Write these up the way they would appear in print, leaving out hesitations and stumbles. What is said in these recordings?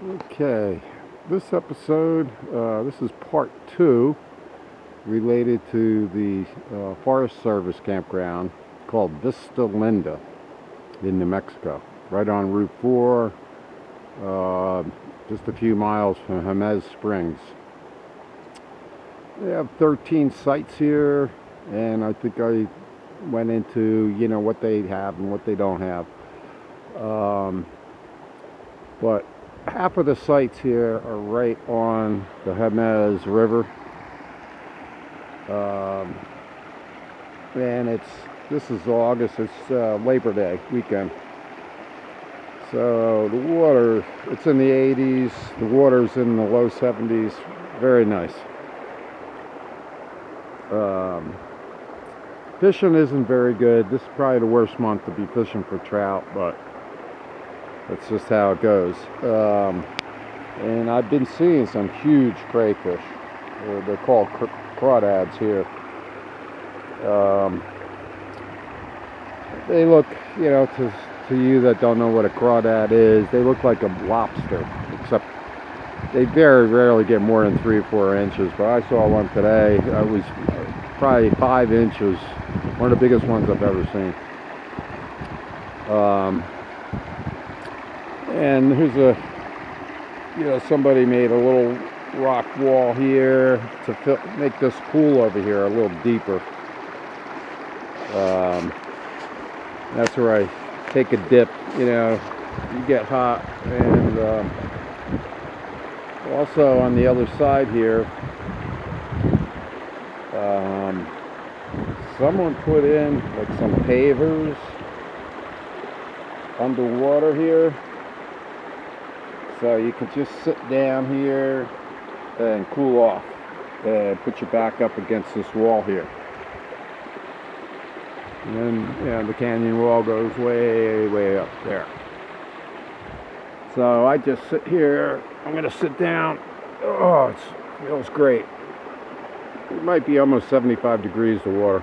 Okay, this episode, this is part 2 related to the Forest Service campground called Vista Linda in New Mexico, right on Route 4, just a few miles from Jemez Springs. They have 13 sites here, and I think I went into, what they have and what they don't have. But half of the sites here are right on the Jemez River. And this is August, it's Labor Day weekend. So the water, it's in the 80s, the water's in the low 70s, very nice. Fishing isn't very good. This is probably the worst month to be fishing for trout, but that's just how it goes. And I've been seeing some huge crayfish. They're called crawdads here. They look, to you that don't know what a crawdad is, they look like a lobster, except they very rarely get more than 3 or 4 inches. But I saw one today. It was probably 5 inches. One of the biggest ones I've ever seen. And here's somebody made a little rock wall here to make this pool over here a little deeper. That's where I take a dip. You get hot. And also on the other side here, someone put in like some pavers underwater here, so you can just sit down here and cool off and put your back up against this wall here. And then the canyon wall goes way up there. So I just sit here. I'm going to sit down. Oh, it feels great. It might be almost 75 degrees, the water.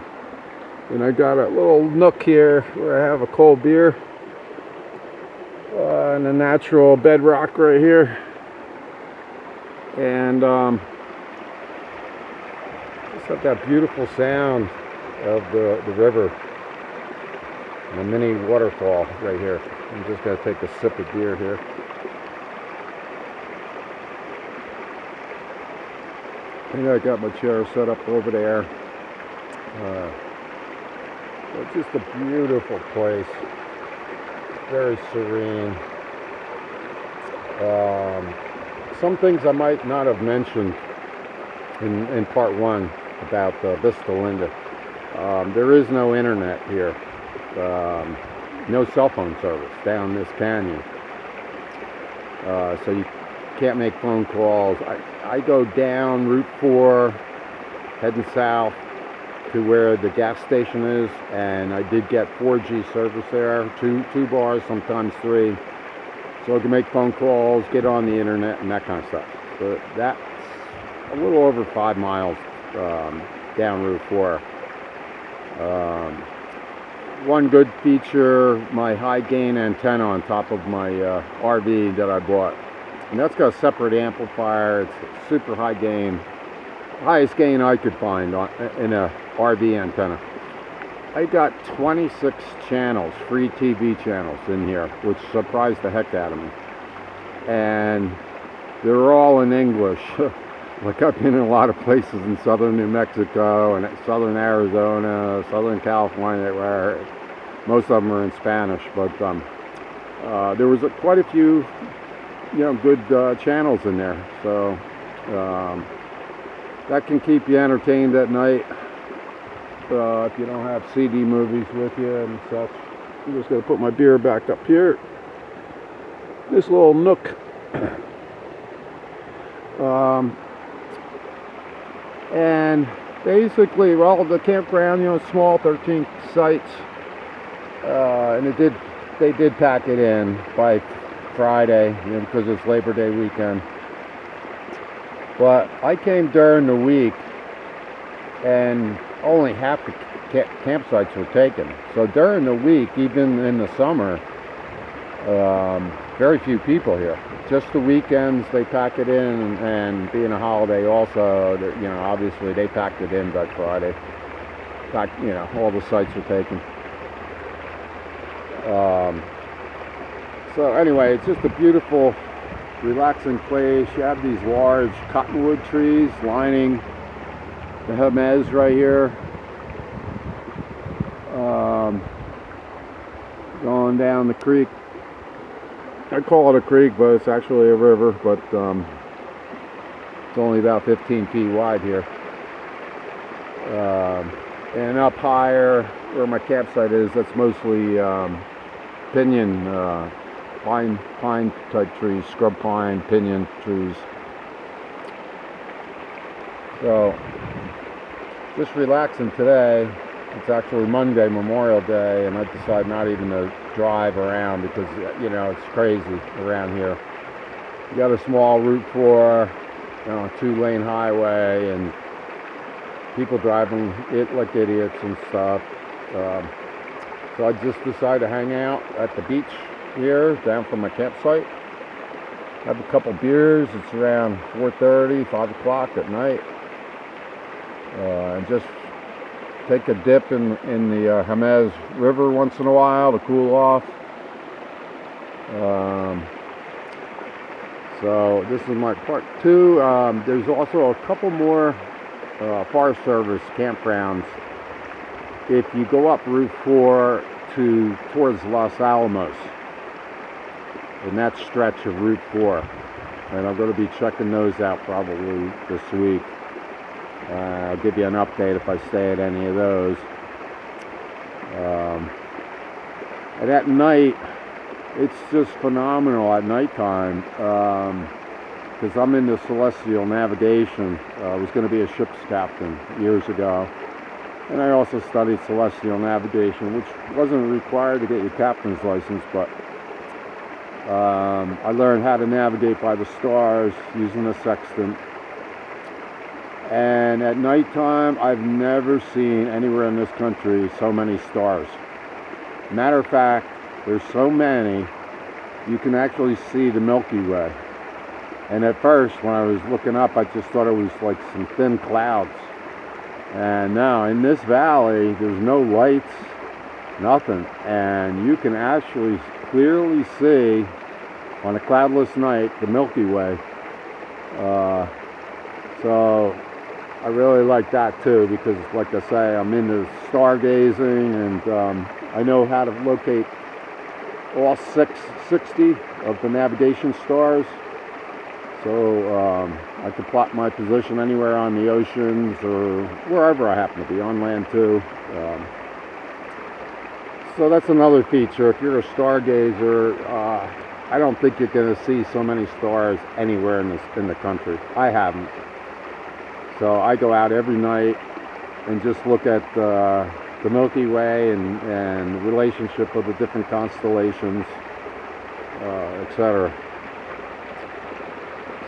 And I got a little nook here where I have a cold beer. And a natural bedrock right here. And just have that beautiful sound of the river. And a mini waterfall right here. I'm just going to take a sip of beer here. And I got my chair set up over there. It's just a beautiful place. Very serene. Some things I might not have mentioned in part 1 about Vista Linda. There is no internet here. No cell phone service down this canyon. So you can't make phone calls. I go down Route 4, heading south to where the gas station is, and I did get 4G service there, two bars, sometimes 3. So I can make phone calls, get on the internet, and that kind of stuff. So that's a little over 5 miles down Route 4. One good feature, my high gain antenna on top of my RV that I bought. And that's got a separate amplifier. It's super high gain. Highest gain I could find in a RV antenna. I got 26 channels, free TV channels in here, which surprised the heck out of me. And they're all in English. Like I've been in a lot of places in southern New Mexico and southern Arizona, southern California, where most of them are in Spanish. But there was quite a few, good channels in there. So that can keep you entertained at night. If you don't have CD movies with you and such. I'm just going to put my beer back up here. This little nook. And basically, the campground, small, 13 sites. And they did pack it in by Friday, because it's Labor Day weekend. But I came during the week, and only half the campsites were taken. So during the week, even in the summer, very few people here. Just the weekends they pack it in, and being a holiday also, you know, obviously they packed it in by Friday. You know, all the sites were taken. So anyway, it's just a beautiful, relaxing place. You have these large cottonwood trees lining the Jemez right here. Going down the creek. I call it a creek, but it's actually a river, but it's only about 15 feet wide here. And up higher, where my campsite is, that's mostly pinyon, pine type trees, scrub pine, pinyon trees. So, just relaxing today. It's actually Monday, Memorial Day, and I decided not even to drive around because, you know, it's crazy around here. You got a small Route 4, you know, 2-lane highway, and people driving it like idiots and stuff. So I just decided to hang out at the beach here, down from my campsite. Have a couple beers. It's around 4:30, 5 o'clock at night. And just take a dip in the Jemez River once in a while to cool off. So this is my part 2. There's also a couple more Forest Service campgrounds if you go up Route 4 towards Los Alamos, in that stretch of Route 4. And I'm going to be checking those out probably this week. I'll give you an update if I stay at any of those. And at night, it's just phenomenal at nighttime, because I'm into celestial navigation. I was going to be a ship's captain years ago, and I also studied celestial navigation, which wasn't required to get your captain's license, but I learned how to navigate by the stars using the sextant. And at nighttime, I've never seen anywhere in this country so many stars. Matter of fact, there's so many, you can actually see the Milky Way. And at first, when I was looking up, I just thought it was like some thin clouds. And now, in this valley, there's no lights, nothing. And you can actually clearly see, on a cloudless night, the Milky Way. So I really like that too, because like I say, I'm into stargazing, and I know how to locate all 60 of the navigation stars. So I can plot my position anywhere on the oceans or wherever I happen to be, on land too. So that's another feature. If you're a stargazer, I don't think you're going to see so many stars anywhere in the country. I haven't. So I go out every night and just look at the Milky Way and relationship of the different constellations, etc.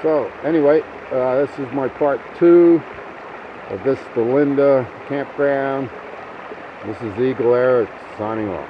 So anyway, this is my part 2 of Vista Linda campground. This is Eagle Air signing off.